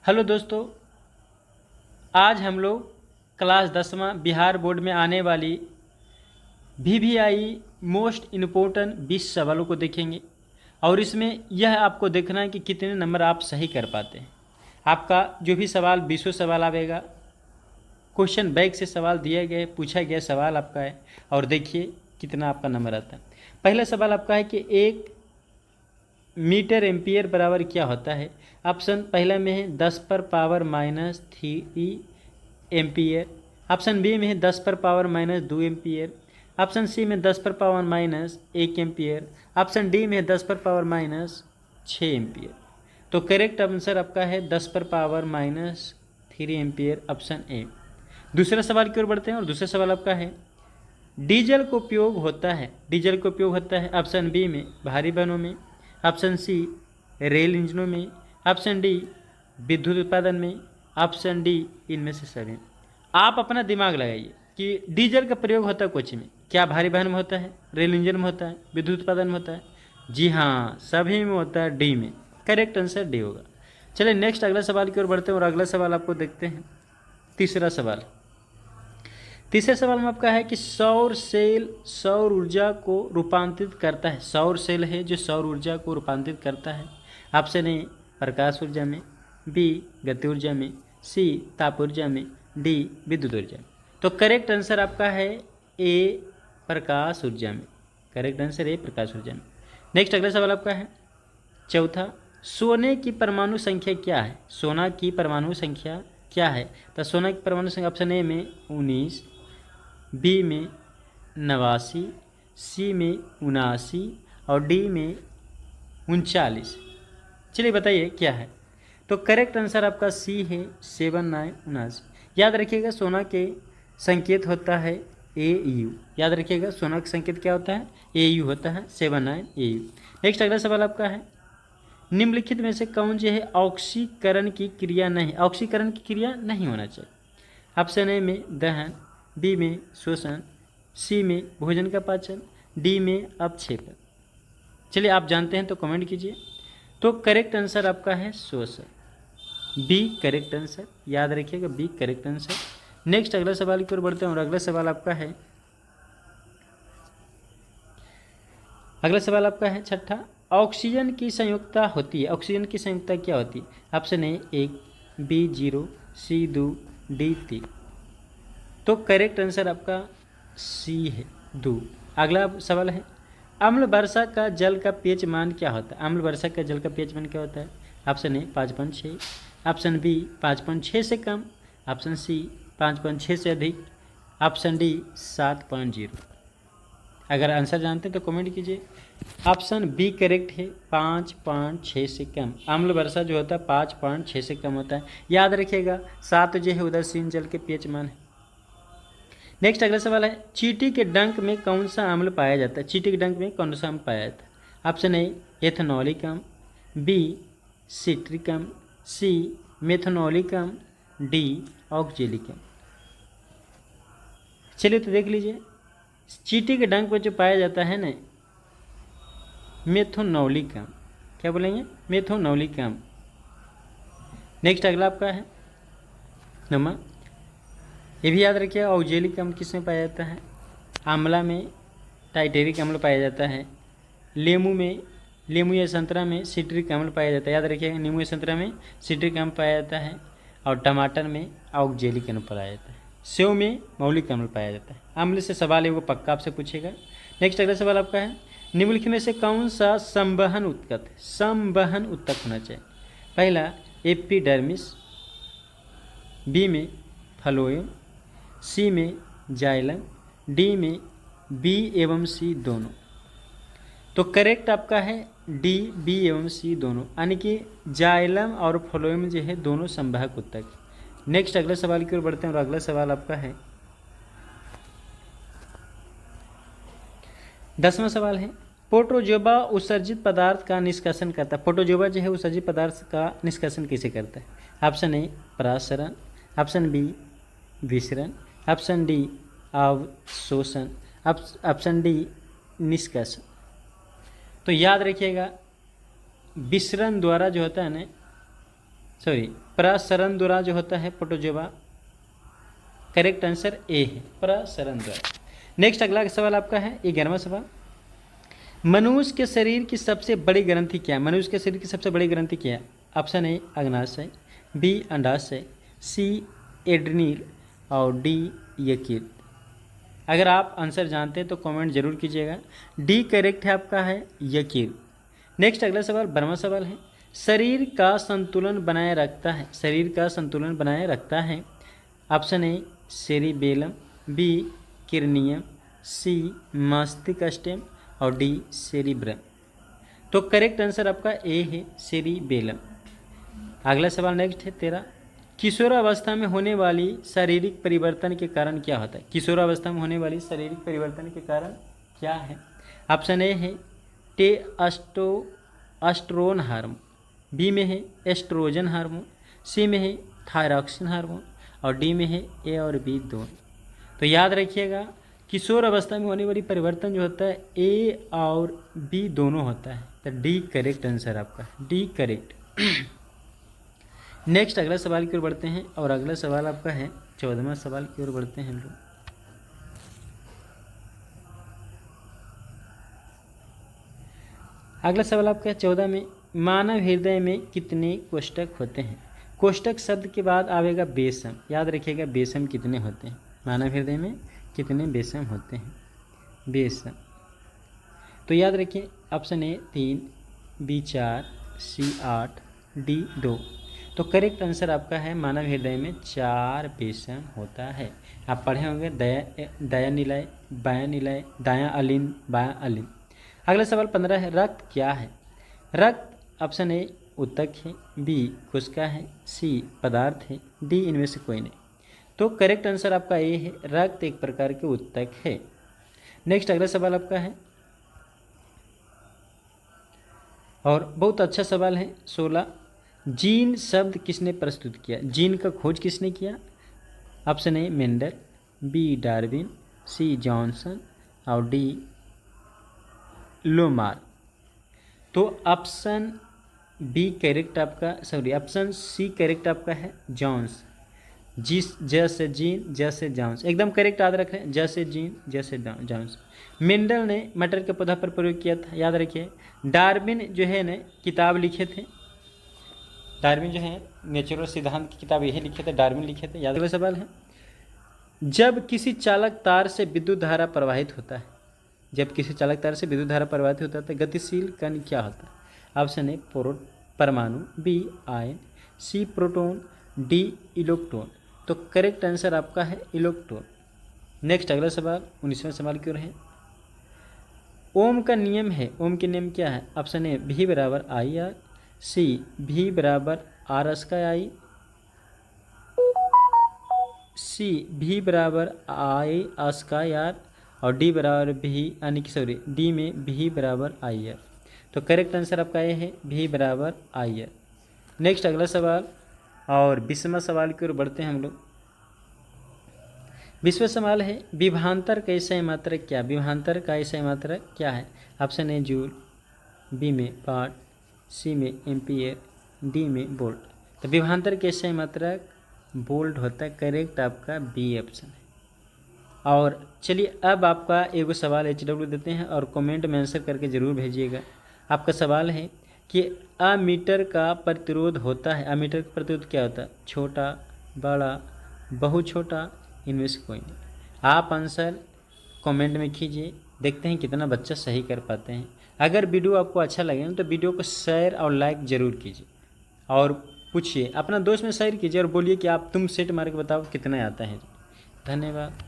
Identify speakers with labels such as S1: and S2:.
S1: Hello दोस्तों, आज हम लोग क्लास 10वां बिहार बोर्ड में आने वाली VVI मोस्ट इम्पोर्टेंट 20 सवालों को देखेंगे और इसमें यह आपको देखना है कि कितने नंबर आप सही कर पाते हैं। आपका जो भी सवाल 20 सवाल आवेगा, क्वेश्चन बैंक से सवाल दिए गए, पूछा गया सवाल आपका है और देखिए कितना आपका नंबर आता है। पहला सवाल आपका है कि 1 मीटर एम्पियर बराबर क्या होता है। ऑप्शन पहला में है 10 पर power minus 3 ampere. Option B में है 10 पर power minus 2 ampere. Option C में 10 पर power minus 1 ampere. Option D में है 10 पर पावर माइनस 6 एम्पियर। तो करेक्ट आंसर आपका है 10 पर power minus 3 ampere, option A. दूसरा सवाल की ओर बढ़ते हैं और दूसरा सवाल आपका है डीजल का उपयोग होता है ऑप्शन बी में भारी वाहनों में, ऑप्शन सी रेल इंजनों में, ऑप्शन डी विद्युत उत्पादन में, ऑप्शन डी इनमें से सभी। आप अपना दिमाग लगाइए कि डीजल का प्रयोग होता है कुछ में, क्या भारी वाहन में होता है, रेल इंजन में होता है, विद्युत उत्पादन में होता है? जी हाँ, सभी में होता है, डी में। करेक्ट आंसर डी होगा। चलिए नेक्स्ट अगला सवाल की ओर बढ़ते हैं और अगला सवाल आपको देखते हैं। तीसरा सवाल में आपका है कि सौर सेल सौर ऊर्जा को रूपांतरित करता है। सौर सेल है जो सौर ऊर्जा को रूपांतरित करता है। ऑप्शन ए प्रकाश ऊर्जा में, बी गति ऊर्जा में, सी ताप ऊर्जा में, डी विद्युत ऊर्जा में। तो करेक्ट आंसर आपका है ए प्रकाश ऊर्जा में। करेक्ट आंसर ए प्रकाश ऊर्जा में। नेक्स्ट अगला सवाल आपका है चौथा, सोने की परमाणु संख्या क्या है। सोना की परमाणु संख्या क्या है? तो सोना की परमाणु संख्या ऑप्शन ए में 19, बी में 89, सी में 79 और डी में 39। चलिए बताइए क्या है। तो करेक्ट आंसर आपका सी है 79, 79। याद रखिएगा सोना के संकेत होता है AU। याद रखिएगा सोना का संकेत क्या होता है? AU होता है, 79 AU। नेक्स्ट अगला सवाल आपका है निम्नलिखित में से कौन जो है ऑक्सीकरण की क्रिया नहीं होना चाहिए। ऑप्शन ए में दहन, बी में शोषण, सी में भोजन का पाचन, डी में अपक्षेपण। चलिए आप जानते हैं तो कमेंट कीजिए। तो करेक्ट आंसर आपका है शोषण, बी करेक्ट आंसर। याद रखिएगा बी करेक्ट आंसर। नेक्स्ट अगला सवाल की ओर बढ़ते हैं और अगला सवाल आपका है छठा, ऑक्सीजन की संयुक्ता होती है। ऑक्सीजन की संयुक्ता क्या होती है? Option A 1, B 0, C 2, D 3। तो करेक्ट आंसर आपका सी है 2। अगला सवाल है अम्ल वर्षा का जल का pH मान क्या होता है? अम्ल वर्षा का जल का pH मान क्या होता है? ऑप्शन ए 5.6, ऑप्शन बी 5.6 से कम, ऑप्शन सी 5.6 से अधिक, ऑप्शन डी 7.0। अगर आंसर जानते हैं तो कमेंट कीजिए। ऑप्शन बी करेक्ट है, 5.6 से कम। अम्ल वर्षा जो होता है 5.6 से कम होता है। याद रखिएगा 7 जो है उदासीन जल के pH मान है। नेक्स्ट अगला सवाल है चींटी के डंक में कौन सा अम्ल पाया जाता है? चींटी के डंक में कौन सा अम्ल पाया जाता है? ऑप्शन ए एथनॉलिक अम्ल, बी सिट्रिक अम्ल, सी मेथनॉलिक अम्ल, डी ऑक्जेलिक अम्ल। चलिए तो देख लीजिए, चींटी के डंक में जो पाया जाता है ना मेथनॉलिक अम्ल। क्या बोलेंगे? मेथनॉलिक अम्ल। नेक्स्ट अगला आपका है नंबर, ये भी याद रखिए ऑक्जेलिक अम्ल किसमें पाया जाता है? आंवला में टाइटेरिक अम्ल पाया जाता है, नींबू या संतरा में सिट्रिक अम्ल पाया जाता है। याद रखिएगा नींबू या संतरा में सिट्रिक अम्ल पाया जाता है और टमाटर में ऑक्जेलिक अम्ल पाया जाता है। सेव में मौलिक अम्ल पाया जाता है। अम्ल से सवाल है वो पक्का आपसे पूछेगा। नेक्स्ट अगला सवाल आपका है निम्नलिखित में से कौन सा संवहन उत्तक होना चाहिए? पहला एपिडर्मिस, बी में फ्लोएम, सी में जाइलम, डी में बी एवं सी दोनों। तो करेक्ट आपका है डी बी एवं सी दोनों, यानी कि जाइलम और फ्लोएम जो है दोनों संवाहक उत्तक। नेक्स्ट अगले सवाल की ओर बढ़ते हैं और अगला सवाल आपका है 10वां सवाल है प्रोटोजोआ उत्सर्जित पदार्थ का निष्कासन करता है। प्रोटोजोआ जो है उत्सर्जित पदार्थ का निष्कासन कैसे करता है? ऑप्शन ए परासरण, ऑप्शन बी विसरण, ऑप्शन डी अवशोषण, ऑप्शन डी निष्कासन। तो याद रखिएगा विसरण द्वारा जो होता है ना प्रसरण द्वारा जो होता है प्रोटोजोआ। करेक्ट आंसर ए है, प्रसरण द्वारा। नेक्स्ट अगला सवाल आपका है 11वां सवाल। मनुष्य के शरीर की सबसे बड़ी ग्रंथि क्या है? मनुष्य के शरीर की सबसे बड़ी ग्रंथि क्या है? ऑप्शन ए अग्नाशय, बी अंडाशय, सी एड्रीनल और डी यकृत। अगर आप आंसर जानते हैं तो कमेंट जरूर कीजिएगा। डी करेक्ट है आपका है यकृत। नेक्स्ट अगला सवाल 12वां सवाल है। शरीर का संतुलन बनाए रखता है, शरीर का संतुलन बनाए रखता है। ऑप्शन ए सेरिबेलम, बी किरनियम, सी मस्तिष्कस्टेम और डी सेरिब्रम। तो करेक्ट आंसर आपका ए है सेरिबेलम। अगला सवाल नेक्स्ट है 13। किशोरावस्था में होने वाली शारीरिक परिवर्तन के कारण क्या होता है? किशोरावस्था में होने वाली शारीरिक परिवर्तन के कारण क्या है? ऑप्शन ए है टेस्टोस्टेरोन हार्मोन, बी में है एस्ट्रोजन हार्मोन, सी में है थायरॉक्सिन हार्मोन और डी में है ए और बी दोनों। तो याद रखिएगा किशोर अवस्था में होने वाली परिवर्तन जो होता है ए और बी दोनों होता है। तो डी करेक्ट आंसर आपका, डी करेक्ट। नेक्स्ट अगला सवाल की ओर बढ़ते हैं और अगला सवाल आपका है 14वां सवाल की ओर बढ़ते हैं हम लोग। अगला सवाल आपका है 14 में। मानव हृदय में कितने कोष्ठक होते हैं? कोष्ठक शब्द के बाद आवेगा बेसम। याद रखिएगा बेसम कितने होते हैं? मानव हृदय में कितने बेसम होते हैं? बेसम। तो याद रखिए option A 3, B 4, C 8, D 2। तो करेक्ट आंसर आपका है मानव हृदय में 4 बेसम होता है। आप पढ़े होंगे दायां निलय, बायां निलय, दायां अलिंद, बायां अलिंद। अगला सवाल 15 है। रक्त क्या है? रक्त ऑप्शन ए ऊतक है, बी कोशिका है, सी पदार्थ है, डी इनमें से कोई नहीं। तो करेक्ट आंसर आपका ए है, रक्त एक प्रकार के ऊतक है। नेक्स्ट अगला सवाल आपका है और बहुत अच्छा सवाल है 16। जीन शब्द किसने प्रस्तुत किया? जीन का खोज किसने किया? Option A Mendel, B Darwin, C Johnson और डी लोमार। तो ऑप्शन बी करेक्ट आपका, ऑप्शन सी करेक्ट आपका है जॉन्स। जिस जैसे जीन जैसे जॉन्स, एकदम करेक्ट याद रख रहे हैं, जैसे जीन जैसे जॉन्स। मेंडल ने मटर के पौधा पर प्रयोग किया था, याद रखिए। डार्विन जो है ने किताब लिखे थे, डार्विन जो है नेचुरल सिद्धांत की किताब यही लिखे थे, डार्विन लिखे थे। याद अगला सवाल है। जब किसी चालक तार से विद्युत धारा प्रवाहित होता है, जब किसी चालक तार से विद्युत धारा प्रवाहित होता है तो गतिशील कण क्या होता है? ऑप्शन ए परमाणु, B ion, C proton, D electron. तो करेक्ट आंसर आपका है इलेक्ट्रॉन। नेक्स्ट अगला सवाल 19वां सवाल की ओर है। ओम का नियम है, ओम के नियम क्या है? ऑप्शन ए भी बराबर आई आर, सी भी बराबर आर स्क्वायर, सी भी बराबर आई स्क्वायर और डी बराबर भी यानी कि डी में भी बराबर आई आर। तो करेक्ट आंसर आपका ये है भी बराबर आई आर। नेक्स्ट अगला सवाल और 20वां सवाल की ओर बढ़ते हैं हम लोग। 20वां सवाल है विभवांतर का एसआई मात्रक क्या? विभवांतर का एसआई मात्रक क्या है? ऑप्शन ए जूल, बी में वाट, सी में एम्पियर, डी में वोल्ट। तो विभवांतर के एसआई मात्रक वोल्ट होता है। करेक्ट आपका बी ऑप्शन है। और चलिए अब आपका एगो सवाल HW देते हैं और कमेंट में आंसर करके ज़रूर भेजिएगा। आपका सवाल है कि अमीटर का प्रतिरोध होता है, अमीटर का प्रतिरोध क्या होता है? छोटा, बड़ा, बहुत छोटा, इनमें से कोई नहीं। आप आंसर कमेंट में कीजिए, देखते हैं कितना बच्चा सही कर पाते हैं। अगर वीडियो आपको अच्छा लगे तो वीडियो को शेयर और लाइक ज़रूर कीजिए और पूछिए, अपना दोस्त में शेयर कीजिए और बोलिए कि आप तुम सेट मार के बताओ कितना आता है। धन्यवाद।